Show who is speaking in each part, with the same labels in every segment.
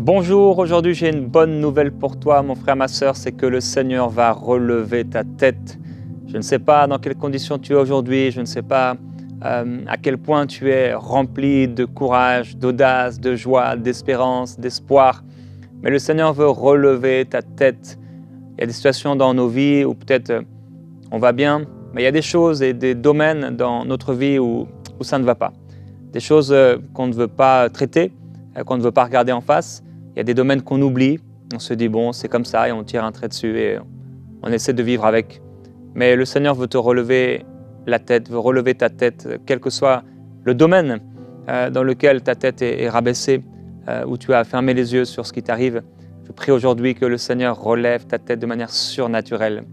Speaker 1: Bonjour, aujourd'hui j'ai une bonne nouvelle pour toi, mon frère, ma sœur, c'est que le Seigneur va relever ta tête. Je ne sais pas dans quelles conditions tu es aujourd'hui, je ne sais pas à quel point tu es rempli de courage, d'audace, de joie, d'espérance, d'espoir, mais le Seigneur veut relever ta tête. Il y a des situations dans nos vies où peut-être on va bien, mais il y a des choses et des domaines dans notre vie où ça ne va pas. Des choses qu'on ne veut pas traiter, qu'on ne veut pas regarder en face. Il y a des domaines qu'on oublie. On se dit, bon, c'est comme ça et on tire un trait dessus et on essaie de vivre avec. Mais le Seigneur veut te relever la tête, veut relever ta tête, quel que soit le domaine dans lequel ta tête est rabaissée, où tu as fermé les yeux sur ce qui t'arrive. Je prie aujourd'hui que le Seigneur relève ta tête de manière surnaturelle.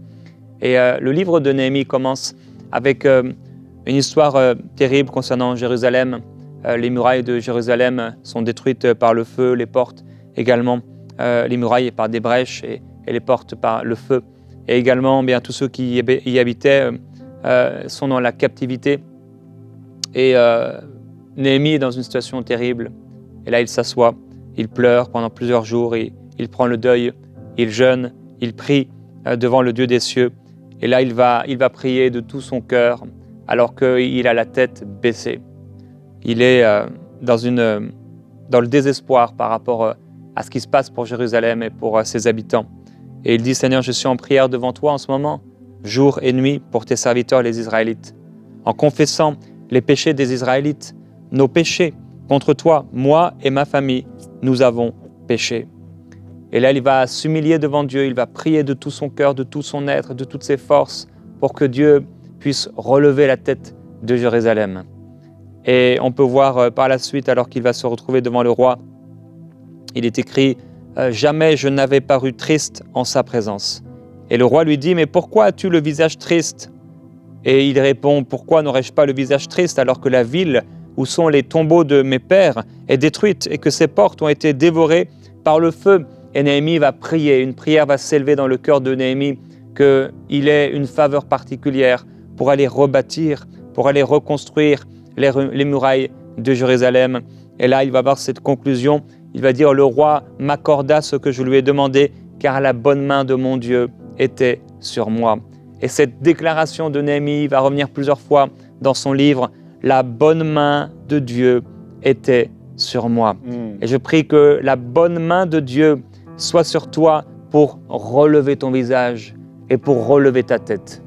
Speaker 1: Et le livre de Néhémie commence avec une histoire terrible concernant Jérusalem. Les murailles de Jérusalem sont détruites par le feu, les portes également, les murailles par des brèches et les portes par le feu. Et également, bien, tous ceux qui y habitaient sont dans la captivité. Et Néhémie est dans une situation terrible. Et là, il s'assoit, il pleure pendant plusieurs jours, il prend le deuil, il jeûne, il prie devant le Dieu des cieux. Et là, il va prier de tout son cœur alors qu'il a la tête baissée. Il est dans le désespoir par rapport à ce qui se passe pour Jérusalem et pour ses habitants. Et il dit, Seigneur, je suis en prière devant toi en ce moment, jour et nuit, pour tes serviteurs les Israélites, en confessant les péchés des Israélites, nos péchés contre toi, moi et ma famille, nous avons péché. Et là, il va s'humilier devant Dieu, il va prier de tout son cœur, de tout son être, de toutes ses forces, pour que Dieu puisse relever la tête de Jérusalem. Et on peut voir par la suite, alors qu'il va se retrouver devant le roi, il est écrit « Jamais je n'avais paru triste en sa présence ». Et le roi lui dit « Mais pourquoi as-tu le visage triste ?» Et il répond « Pourquoi n'aurais-je pas le visage triste alors que la ville où sont les tombeaux de mes pères est détruite et que ses portes ont été dévorées par le feu ?» Et Néhémie va prier, une prière va s'élever dans le cœur de Néhémie, qu'il ait une faveur particulière pour aller rebâtir, pour aller reconstruire les murailles de Jérusalem. Et là, il va avoir cette conclusion. Il va dire, le roi m'accorda ce que je lui ai demandé, car la bonne main de mon Dieu était sur moi. Et cette déclaration de Néhémie va revenir plusieurs fois dans son livre. La bonne main de Dieu était sur moi. Et je prie que la bonne main de Dieu soit sur toi pour relever ton visage et pour relever ta tête.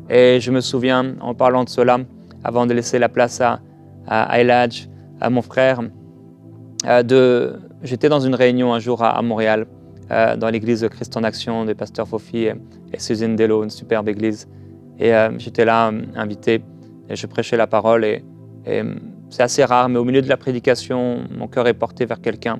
Speaker 1: Et je me souviens, en parlant de cela, avant de laisser la place à Eladj, à mon frère, j'étais dans une réunion un jour à Montréal, dans l'église Christ en Action des pasteurs Fofi et Suzanne Dello, une superbe église. Et j'étais là, invité, et je prêchais la parole. Et c'est assez rare, mais au milieu de la prédication, mon cœur est porté vers quelqu'un.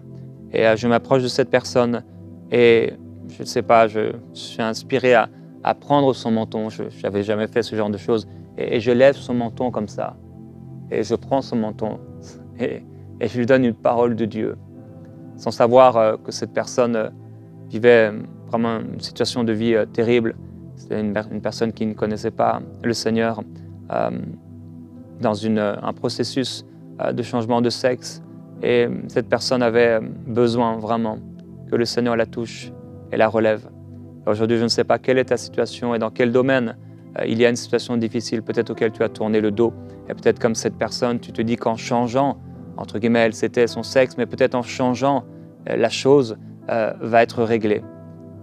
Speaker 1: Et je m'approche de cette personne et je ne sais pas, je suis inspiré à prendre son menton. Je n'avais jamais fait ce genre de choses. Et je lève son menton comme ça. Et je prends son menton et je lui donne une parole de Dieu. Sans savoir que cette personne vivait vraiment une situation de vie terrible. C'était une personne qui ne connaissait pas le Seigneur, dans un processus de changement de sexe. Et cette personne avait besoin vraiment que le Seigneur la touche et la relève. Aujourd'hui, je ne sais pas quelle est ta situation et dans quel domaine il y a une situation difficile, peut-être auquel tu as tourné le dos. Et peut-être comme cette personne, tu te dis qu'en changeant, entre guillemets, elle c'était son sexe, mais peut-être en changeant, la chose va être réglée.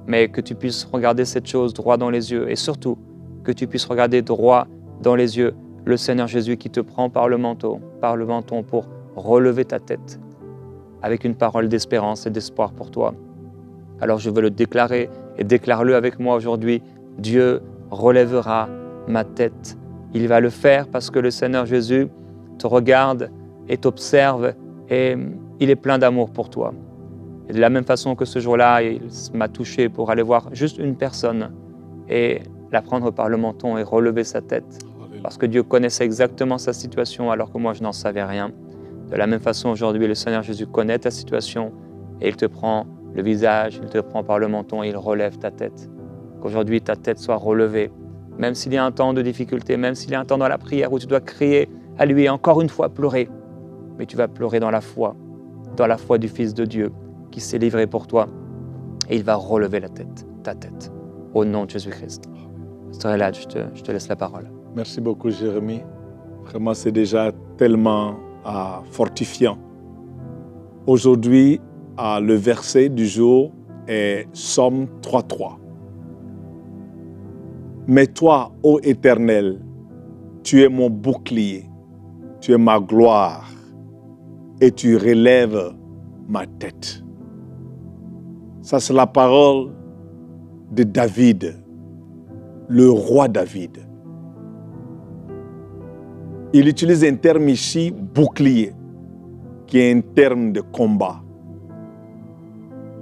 Speaker 1: Mais que tu puisses regarder cette chose droit dans les yeux et surtout que tu puisses regarder droit dans les yeux le Seigneur Jésus qui te prend par le menton pour relever ta tête avec une parole d'espérance et d'espoir pour toi. Alors je veux le déclarer et déclare-le avec moi aujourd'hui. Dieu relèvera ma tête. Il va le faire parce que le Seigneur Jésus te regarde et t'observe et il est plein d'amour pour toi. Et de la même façon que ce jour-là, il m'a touché pour aller voir juste une personne et la prendre par le menton et relever sa tête. Parce que Dieu connaissait exactement sa situation alors que moi je n'en savais rien. De la même façon, aujourd'hui, le Seigneur Jésus connaît ta situation et il te prend le visage, il te prend par le menton et il relève ta tête. Qu'aujourd'hui, ta tête soit relevée, même s'il y a un temps de difficulté, même s'il y a un temps dans la prière où tu dois crier à lui et encore une fois pleurer. Mais tu vas pleurer dans la foi du Fils de Dieu, qui qui s'est livré pour toi. Et il va relever ta tête. Au nom de Jésus-Christ. Pasteur Elad, je te laisse la parole.
Speaker 2: Merci beaucoup, Jérémie. Vraiment, c'est déjà tellement fortifiant. Aujourd'hui, le verset du jour est Psaume 3.3. Mais toi, ô Éternel, tu es mon bouclier, tu es ma gloire et tu relèves ma tête. Ça, c'est la parole de David, le roi David. Il utilise un terme ici, bouclier, qui est un terme de combat,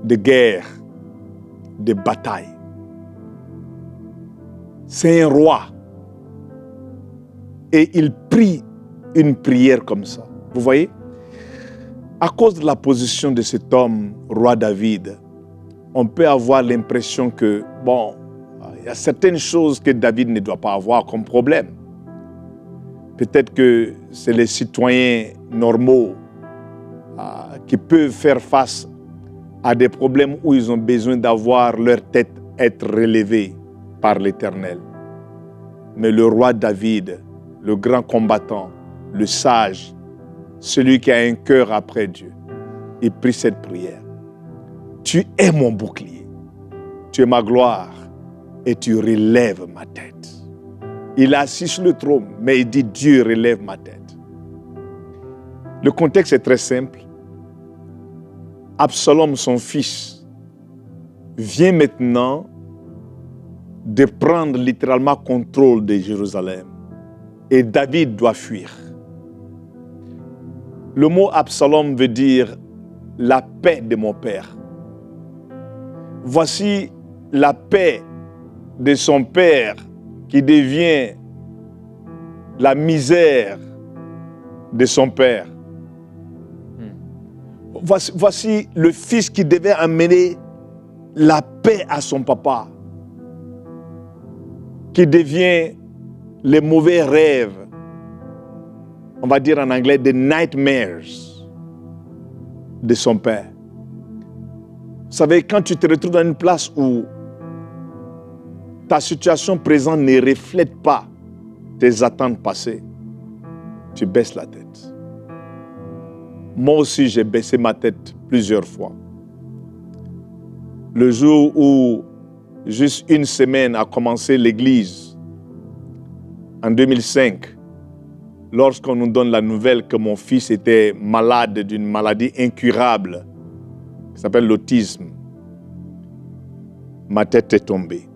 Speaker 2: de guerre, de bataille. C'est un roi. Et il prie une prière comme ça. Vous voyez? À cause de la position de cet homme, roi David, on peut avoir l'impression que, il y a certaines choses que David ne doit pas avoir comme problème. Peut-être que c'est les citoyens normaux qui peuvent faire face à des problèmes où ils ont besoin d'avoir leur tête être relevée par l'Éternel. Mais le roi David, le grand combattant, le sage, celui qui a un cœur après Dieu, il prie cette prière. Tu es mon bouclier, tu es ma gloire et tu relèves ma tête. Il est assis sur le trône, mais il dit Dieu relève ma tête. Le contexte est très simple. Absalom, son fils, vient maintenant de prendre littéralement contrôle de Jérusalem. Et David doit fuir. Le mot Absalom veut dire la paix de mon père. Voici la paix de son père qui devient la misère de son père. Voici le fils qui devait amener la paix à son papa, qui devient les mauvais rêves, on va dire en anglais, the nightmares de son père. Vous savez, quand tu te retrouves dans une place où ta situation présente ne reflète pas tes attentes passées, tu baisses la tête. Moi aussi, j'ai baissé ma tête plusieurs fois. Le jour où, juste une semaine, a commencé l'église, en 2005, lorsqu'on nous donne la nouvelle que mon fils était malade d'une maladie incurable, qui s'appelle l'autisme, ma tête est tombée.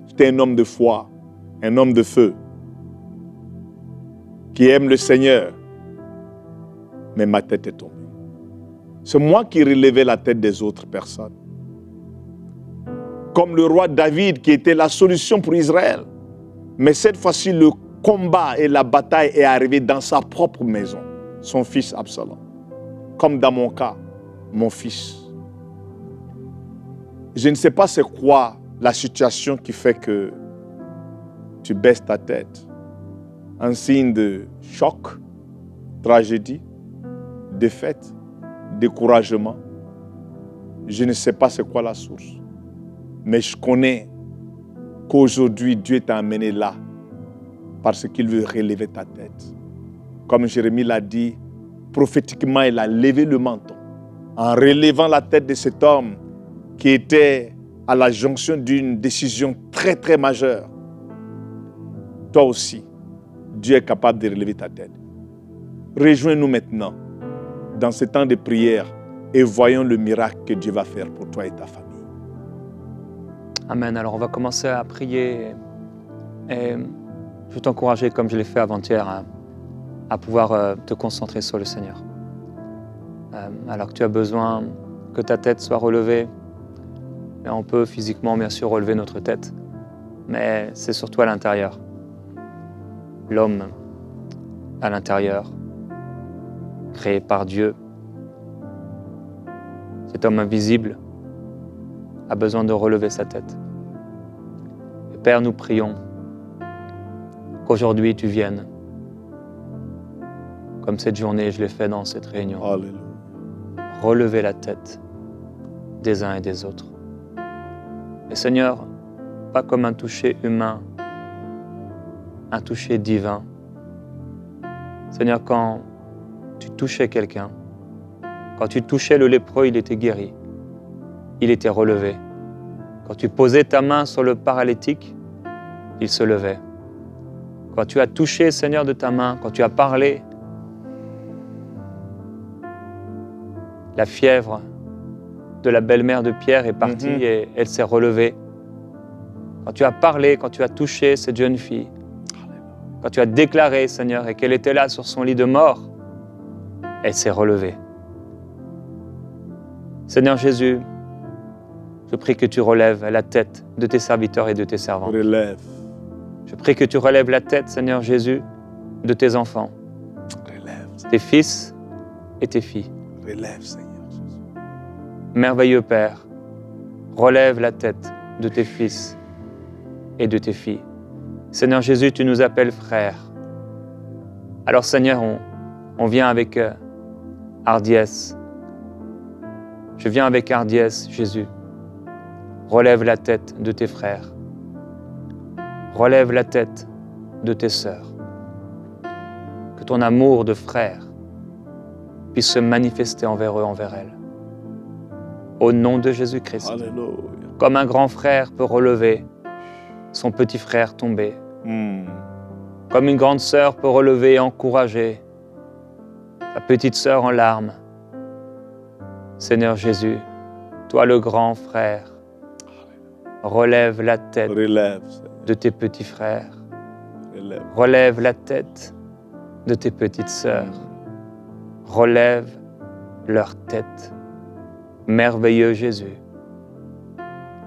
Speaker 2: J'étais un homme de foi, un homme de feu, qui aime le Seigneur, mais ma tête est tombée. C'est moi qui relevais la tête des autres personnes. Comme le roi David qui était la solution pour Israël. Mais cette fois-ci, le combat et la bataille est arrivé dans sa propre maison, son fils Absalom. Comme dans mon cas, mon fils. Je ne sais pas c'est quoi la situation qui fait que tu baisses ta tête. Un signe de choc, tragédie, défaite, découragement. Je ne sais pas c'est quoi la source. Mais je connais qu'aujourd'hui, Dieu t'a amené là parce qu'il veut relever ta tête. Comme Jérémie l'a dit, prophétiquement, il a levé le menton en relevant la tête de cet homme qui était à la jonction d'une décision très, très majeure. Toi aussi, Dieu est capable de relever ta tête. Rejoins-nous maintenant dans ce temps de prière et voyons le miracle que Dieu va faire pour toi et ta famille.
Speaker 1: Amen. Alors on va commencer à prier et je veux t'encourager, comme je l'ai fait avant-hier, à pouvoir te concentrer sur le Seigneur. Alors que tu as besoin que ta tête soit relevée, et on peut physiquement bien sûr relever notre tête, mais c'est surtout à l'intérieur. L'homme à l'intérieur, créé par Dieu, cet homme invisible, a besoin de relever sa tête. Et Père, nous prions qu'aujourd'hui tu viennes, comme cette journée je l'ai fait dans cette réunion,
Speaker 2: Alléluia.
Speaker 1: relever la tête des uns et des autres. Et Seigneur, pas comme un toucher humain, un toucher divin. Seigneur, quand tu touchais quelqu'un, quand tu touchais le lépreux, il était guéri, il était relevé. Quand tu posais ta main sur le paralytique, il se levait. Quand tu as touché, Seigneur, de ta main, quand tu as parlé, la fièvre de la belle-mère de Pierre est partie et elle s'est relevée. Quand tu as parlé, quand tu as touché cette jeune fille, quand tu as déclaré, Seigneur, et qu'elle était là sur son lit de mort, elle s'est relevée. Seigneur Jésus, je prie que tu relèves la tête de tes serviteurs et de tes servantes.
Speaker 2: Relève.
Speaker 1: Je prie que tu relèves la tête, Seigneur Jésus, de tes enfants,
Speaker 2: Relève.
Speaker 1: tes fils et tes filles.
Speaker 2: Relève, Seigneur Jésus.
Speaker 1: Merveilleux Père, relève la tête de tes fils et de tes filles. Seigneur Jésus, tu nous appelles frères. Alors Seigneur, on vient avec hardiesse. Je viens avec hardiesse, Jésus. Relève la tête de tes frères. Relève la tête de tes sœurs. Que ton amour de frère puisse se manifester envers eux, envers elles. Au nom de Jésus-Christ.
Speaker 2: Alléluia.
Speaker 1: Comme un grand frère peut relever son petit frère tombé. Comme une grande sœur peut relever et encourager sa petite sœur en larmes. Seigneur Jésus, toi le grand frère, relève la tête
Speaker 2: Relève,
Speaker 1: de tes petits frères.
Speaker 2: relève.
Speaker 1: Relève la tête de tes petites sœurs. Relève leur tête. Merveilleux Jésus,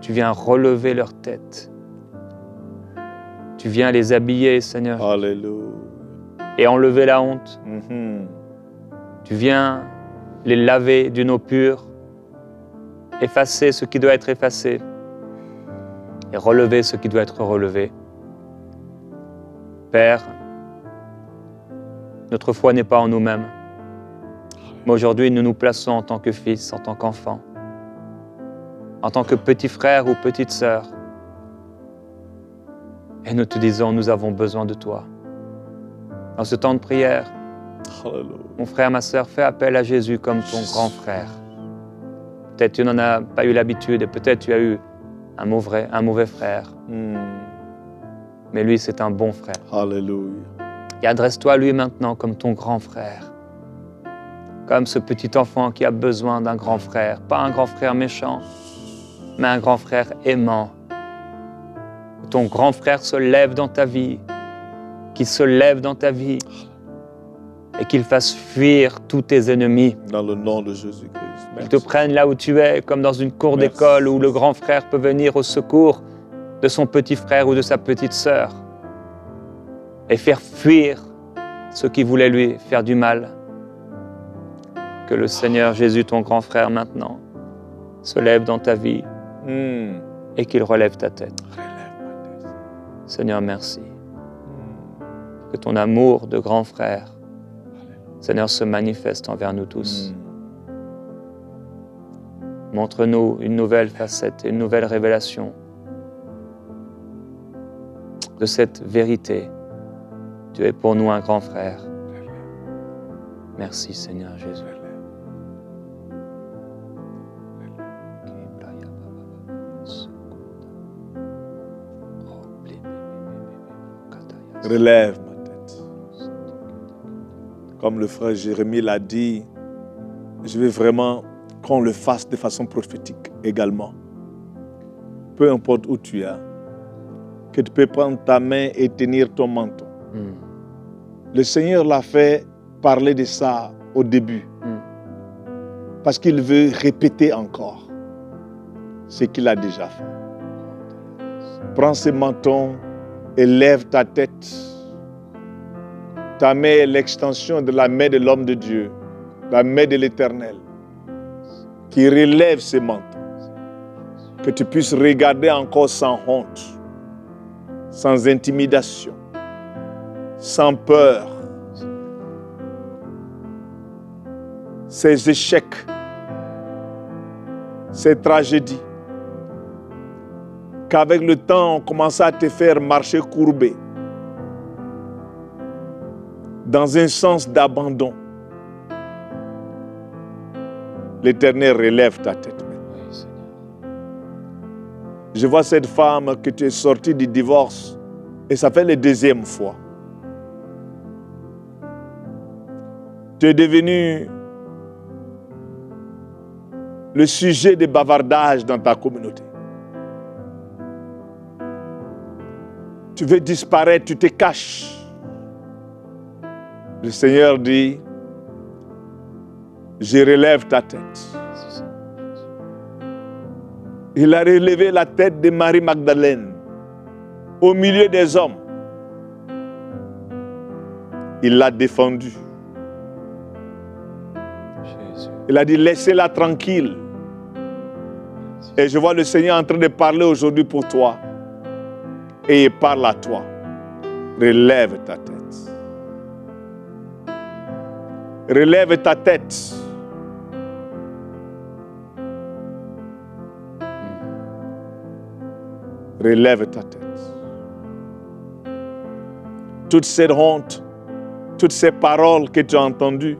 Speaker 1: tu viens relever leur tête. Tu viens les habiller, Seigneur,
Speaker 2: Alléluia.
Speaker 1: et enlever la honte.
Speaker 2: Mhm.
Speaker 1: Tu viens les laver d'une eau pure, effacer ce qui doit être effacé et relever ce qui doit être relevé. Père, notre foi n'est pas en nous-mêmes, mais aujourd'hui nous nous plaçons en tant que fils, en tant qu'enfants, en tant que petit frère ou petite sœur, et nous te disons, nous avons besoin de toi. Dans ce temps de prière,
Speaker 2: Alléluia.
Speaker 1: mon frère, ma sœur, fais appel à Jésus comme ton grand frère. Peut-être tu n'en as pas eu l'habitude et peut-être tu as eu un mauvais frère. Mais lui, c'est un bon frère.
Speaker 2: Alléluia.
Speaker 1: Et adresse-toi à lui maintenant comme ton grand frère. Comme ce petit enfant qui a besoin d'un grand frère. Pas un grand frère méchant, mais un grand frère aimant. Que ton grand frère se lève dans ta vie, qu'il se lève dans ta vie et qu'il fasse fuir tous tes ennemis.
Speaker 2: Dans le nom de Jésus-Christ.
Speaker 1: Qu'il te prenne là où tu es, comme dans une cour d'école où le grand frère peut venir au secours de son petit frère ou de sa petite sœur et faire fuir ceux qui voulaient lui faire du mal. Que le Seigneur Jésus, ton grand frère maintenant, se lève dans ta vie et qu'il relève ta tête.
Speaker 2: Relève ma tête.
Speaker 1: Seigneur, merci. Que ton amour de grand frère, Seigneur, se manifeste envers nous tous. Montre-nous une nouvelle facette, une nouvelle révélation de cette vérité. Tu es pour nous un grand frère. Merci Seigneur Jésus.
Speaker 2: Relève ma tête. Comme le frère Jérémie l'a dit, je veux vraiment qu'on le fasse de façon prophétique également. Peu importe où tu es, que tu peux prendre ta main et tenir ton menton. Le Seigneur l'a fait parler de ça au début. Parce qu'il veut répéter encore ce qu'il a déjà fait. Prends ce menton et lève ta tête. Ta main est l'extension de la main de l'homme de Dieu, la main de l'Éternel, qui relève ce menton. Que tu puisses regarder encore sans honte, sans intimidation, sans peur. Ces échecs ces tragédies, qu'avec le temps, on commençait à te faire marcher courbé, dans un sens d'abandon. L'Éternel relève ta tête maintenant. Je vois cette femme que tu es sortie du divorce et ça fait la deuxième fois. Tu es devenu le sujet de bavardage dans ta communauté. Tu veux disparaître, tu te caches. Le Seigneur dit, je relève ta tête. Il a relevé la tête de Marie Magdalène au milieu des hommes. Il l'a défendue. Il a dit, laissez-la tranquille. Et je vois le Seigneur en train de parler aujourd'hui pour toi. Et il parle à toi. Relève ta tête. Relève ta tête. Relève ta tête. Toute cette honte, toutes ces paroles que tu as entendues,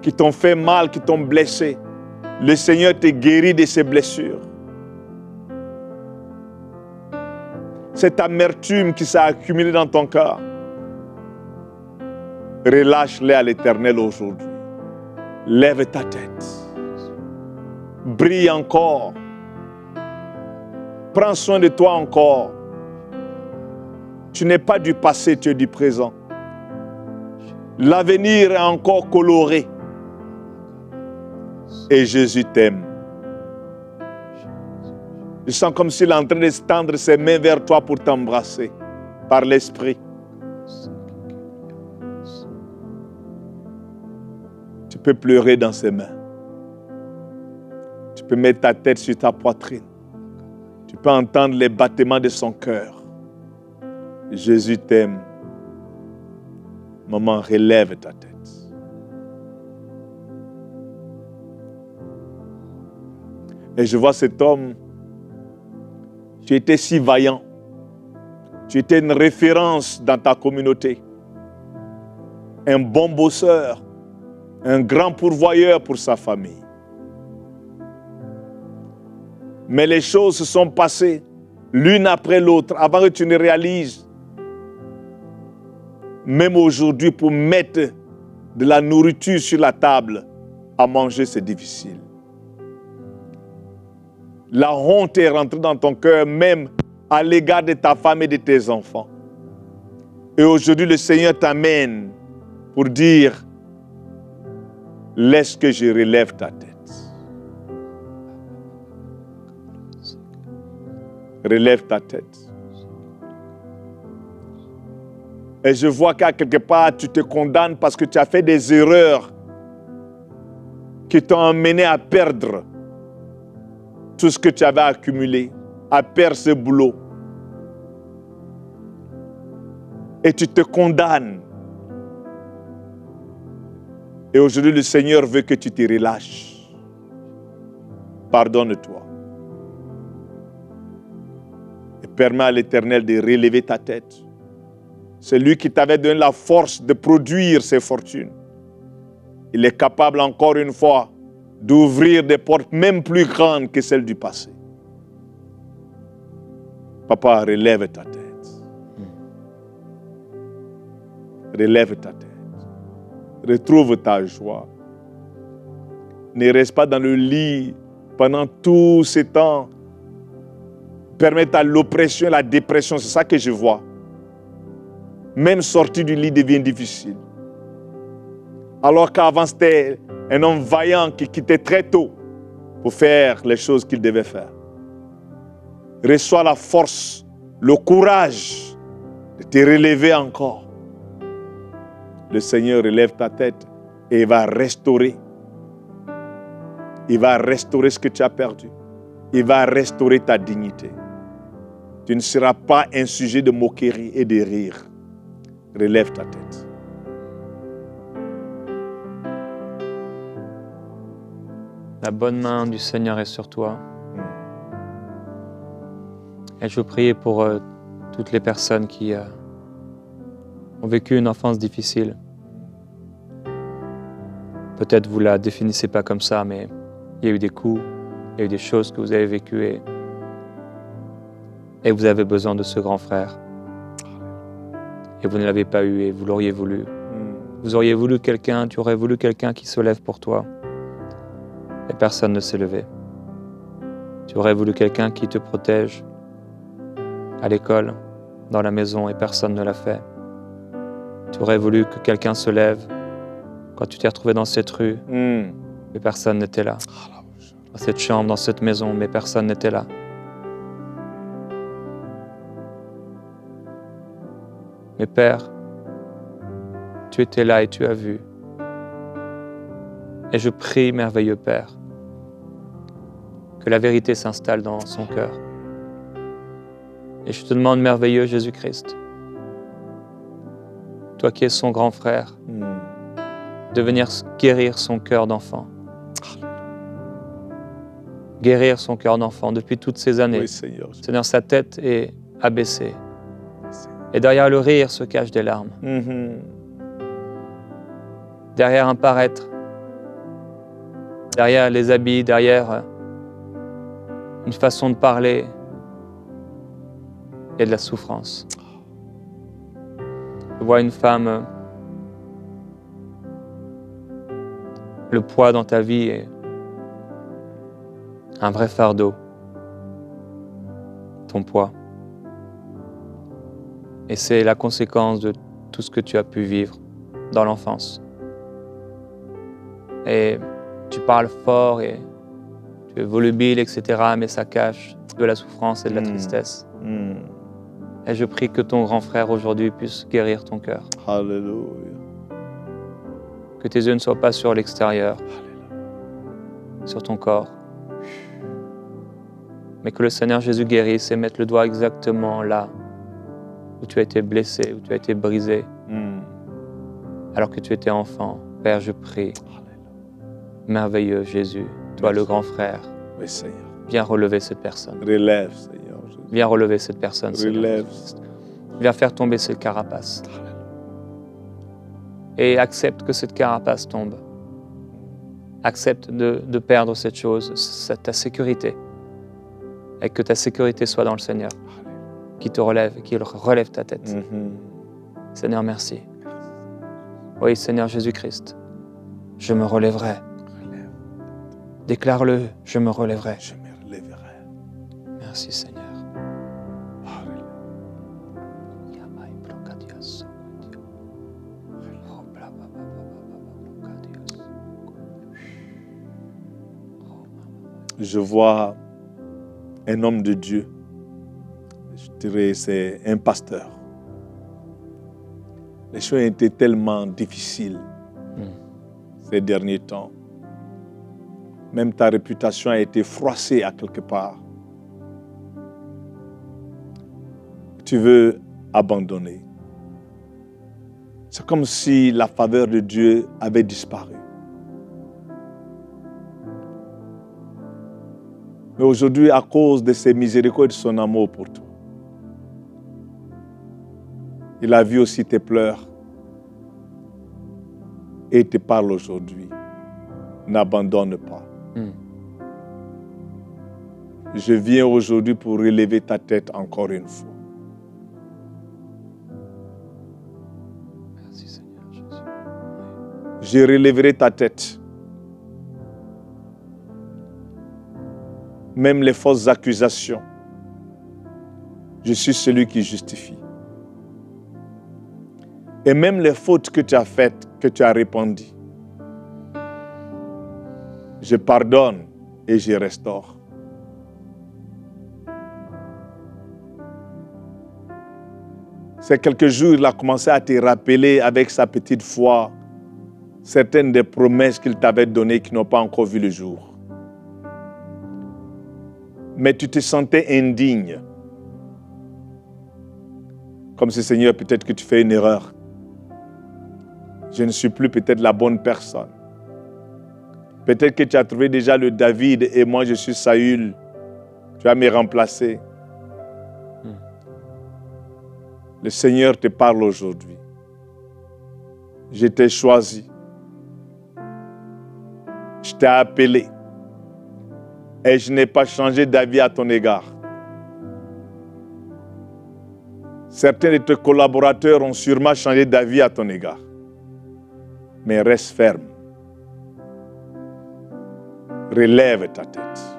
Speaker 2: qui t'ont fait mal, qui t'ont blessé, le Seigneur te guérit de ces blessures. Cette amertume qui s'est accumulée dans ton cœur, relâche-les à l'Éternel aujourd'hui. Lève ta tête. Brille encore. Prends soin de toi encore. Tu n'es pas du passé, tu es du présent. L'avenir est encore coloré. Et Jésus t'aime. Je sens comme s'il est en train de tendre ses mains vers toi pour t'embrasser par l'Esprit. Tu peux pleurer dans ses mains. Tu peux mettre ta tête sur ta poitrine. Tu peux entendre les battements de son cœur. Jésus t'aime. Maman, relève ta tête. Et je vois cet homme. Tu étais si vaillant. Tu étais une référence dans ta communauté. Un bon bosseur. Un grand pourvoyeur pour sa famille. Mais les choses se sont passées l'une après l'autre avant que tu ne réalises. Même aujourd'hui, pour mettre de la nourriture sur la table, à manger, c'est difficile. La honte est rentrée dans ton cœur, même à l'égard de ta femme et de tes enfants. Et aujourd'hui, le Seigneur t'amène pour dire, laisse que je relève ta tête. Relève ta tête. Et je vois qu'à quelque part, tu te condamnes parce que tu as fait des erreurs qui t'ont amené à perdre tout ce que tu avais accumulé, à perdre ce boulot. Et tu te condamnes. Et aujourd'hui, le Seigneur veut que tu te relâches. Pardonne-toi. Et permets à l'Éternel de relever ta tête. C'est lui qui t'avait donné la force de produire ces fortunes. Il est capable encore une fois d'ouvrir des portes même plus grandes que celles du passé. Papa, relève ta tête. Relève ta tête. Retrouve ta joie. Ne reste pas dans le lit pendant tout ce temps. Permets à l'oppression et la dépression, c'est ça que je vois. Même sortir du lit devient difficile. Alors qu'avant, c'était un homme vaillant qui quittait très tôt pour faire les choses qu'il devait faire. Reçois la force, le courage de te relever encore. Le Seigneur relève ta tête et il va restaurer. Il va restaurer ce que tu as perdu. Il va restaurer ta dignité. Tu ne seras pas un sujet de moquerie et de rire. Relève ta tête.
Speaker 1: La bonne main du Seigneur est sur toi. Et je prie pour toutes les personnes qui ont vécu une enfance difficile. Peut-être vous ne la définissez pas comme ça, mais il y a eu des coups, il y a eu des choses que vous avez vécues et vous avez besoin de ce grand frère. Et vous ne l'avez pas eu et vous l'auriez voulu. Vous auriez voulu quelqu'un, tu aurais voulu quelqu'un qui se lève pour toi. Et personne ne s'est levé. Tu aurais voulu quelqu'un qui te protège à l'école, dans la maison, et personne ne l'a fait. Tu aurais voulu que quelqu'un se lève quand tu t'es retrouvé dans cette rue, mais personne n'était là. Dans cette chambre, dans cette maison, mais personne n'était là. Mais Père, tu étais là et tu as vu. Et je prie, merveilleux Père, que la vérité s'installe dans son cœur. Et je te demande, merveilleux Jésus-Christ, toi qui es son grand frère, de venir guérir son cœur d'enfant. Guérir son cœur d'enfant depuis toutes ces années.
Speaker 2: Oui, Seigneur.
Speaker 1: Seigneur, sa tête est abaissée. Et derrière le rire se cachent des larmes. Derrière un paraître, derrière les habits, derrière une façon de parler, il y a de la souffrance. Je vois une femme, le poids dans ta vie est un vrai fardeau, ton poids. Et c'est la conséquence de tout ce que tu as pu vivre dans l'enfance. Et tu parles fort et tu es volubile, etc., mais ça cache de la souffrance et de la tristesse. Et je prie que ton grand frère aujourd'hui puisse guérir ton cœur.
Speaker 2: Alléluia.
Speaker 1: Que tes yeux ne soient pas sur l'extérieur, sur ton corps, mais que le Seigneur Jésus guérisse et mette le doigt exactement là où tu as été blessé, où tu as été brisé, alors que tu étais enfant. Père, je prie, merveilleux Jésus, toi le grand frère,
Speaker 2: Oui, Seigneur.
Speaker 1: viens relever cette personne.
Speaker 2: Relève, Seigneur.
Speaker 1: Viens relever cette personne. Seigneur
Speaker 2: Relève.
Speaker 1: Jésus. Viens faire tomber cette carapace. Et accepte que cette carapace tombe. Accepte de perdre cette chose, ta sécurité. Et que ta sécurité soit dans le Seigneur, qui te relève, qui relève ta tête. Seigneur, merci. Oui, Seigneur Jésus-Christ, je me relèverai. Déclare-le, je me relèverai.
Speaker 2: Je me relèverai.
Speaker 1: Merci, Seigneur.
Speaker 2: Je vois un homme de Dieu. Je dirais c'est un pasteur. Les choses étaient tellement difficiles ces derniers temps. Même ta réputation a été froissée à quelque part. Tu veux abandonner. C'est comme si la faveur de Dieu avait disparu. Mais aujourd'hui, à cause de ses miséricordes et de son amour pour toi, il a vu aussi tes pleurs et il te parle aujourd'hui. N'abandonne pas. Je viens aujourd'hui pour relever ta tête encore une fois.
Speaker 1: Merci, Seigneur Jésus.
Speaker 2: Je relèverai ta tête. Même les fausses accusations, je suis celui qui justifie. Et même les fautes que tu as faites, que tu as répandues, je pardonne et je restaure. Ces quelques jours, il a commencé à te rappeler avec sa petite foi certaines des promesses qu'il t'avait données qui n'ont pas encore vu le jour. Mais tu te sentais indigne. Comme si, Seigneur, peut-être que tu fais une erreur. Je ne suis plus peut-être la bonne personne. Peut-être que tu as trouvé déjà le David et moi je suis Saül. Tu vas me remplacer. Le Seigneur te parle aujourd'hui. Je t'ai choisi. Je t'ai appelé. Et je n'ai pas changé d'avis à ton égard. Certains de tes collaborateurs ont sûrement changé d'avis à ton égard. Mais reste ferme. Relève ta tête.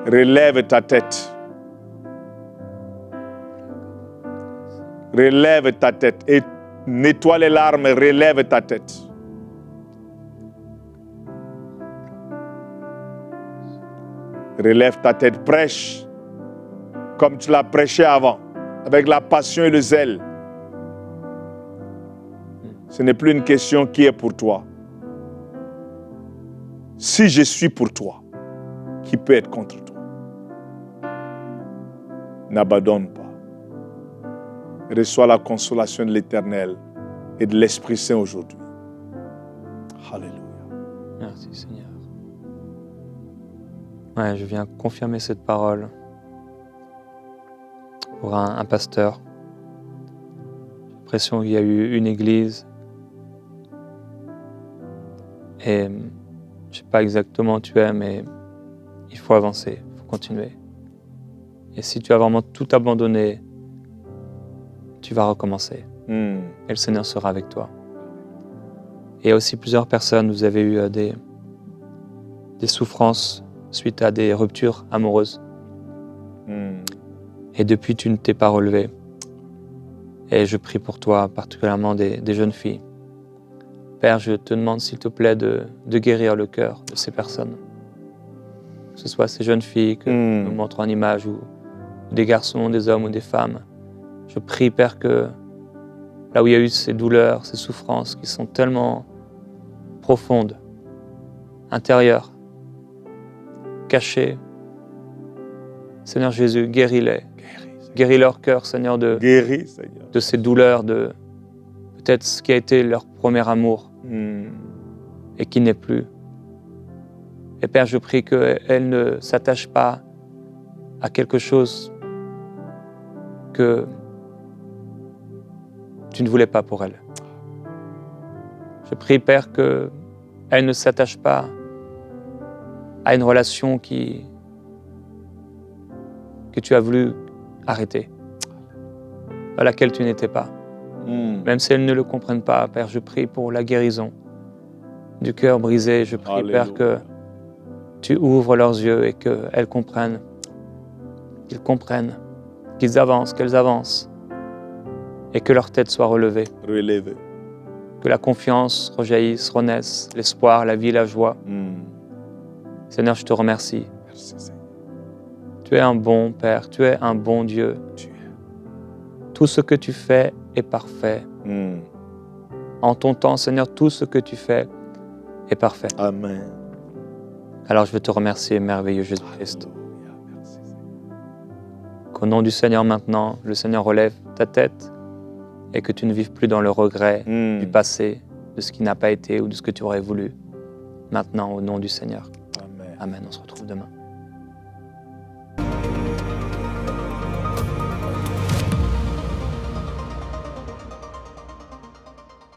Speaker 2: Relève ta tête. Relève ta tête et nettoie les larmes, relève ta tête. Relève ta tête, prêche comme tu l'as prêché avant, avec la passion et le zèle. Ce n'est plus une question qui est pour toi. Si je suis pour toi, qui peut être contre toi? N'abandonne pas. Reçois la consolation de l'Éternel et de l'Esprit Saint aujourd'hui. Alléluia.
Speaker 1: Merci Seigneur. Ouais, je viens confirmer cette parole pour un pasteur. J'ai l'impression qu'il y a eu une église et je ne sais pas exactement où tu es, mais il faut avancer, il faut continuer. Et si tu as vraiment tout abandonné, tu vas recommencer. Et le Seigneur sera avec toi. Et il y a aussi plusieurs personnes, vous avez eu des souffrances suite à des ruptures amoureuses. Et depuis, tu ne t'es pas relevé. Et je prie pour toi, particulièrement des jeunes filles. Père, je te demande s'il te plaît de guérir le cœur de ces personnes. Que ce soit ces jeunes filles que nous montrons en image, ou des garçons, des hommes ou des femmes. Je prie, Père, que là où il y a eu ces douleurs, ces souffrances qui sont tellement profondes, intérieures, cachées, Seigneur Jésus, guéris-les. Guéris leur cœur, Seigneur, de ces douleurs, de peut-être ce qui a été leur premier amour et qui n'est plus. Et Père, je prie qu'elles ne s'attachent pas à quelque chose que tu ne voulais pas pour elles. Je prie, Père, qu'elles ne s'attachent pas à une relation que tu as voulu arrêter, à laquelle tu n'étais pas. Même si elles ne le comprennent pas, Père, je prie pour la guérison du cœur brisé. Je prie, Alléluia. Père, que tu ouvres leurs yeux et qu'elles comprennent, qu'ils comprennent, qu'ils avancent, qu'elles avancent, et que leur tête soit relevée. Que la confiance rejaillisse, renaisse, l'espoir, la vie, la joie. Seigneur, je te remercie.
Speaker 2: Merci, Seigneur.
Speaker 1: Tu es un bon Père, tu es un bon Dieu. Tout ce que tu fais est parfait. En ton temps, Seigneur, tout ce que tu fais est parfait.
Speaker 2: Amen.
Speaker 1: Alors je veux te remercier, merveilleux Jésus-Christ. Qu'au nom du Seigneur maintenant, le Seigneur relève ta tête et que tu ne vives plus dans le regret du passé, de ce qui n'a pas été ou de ce que tu aurais voulu. Maintenant, au nom du Seigneur.
Speaker 2: Amen.
Speaker 1: Amen. On se retrouve demain.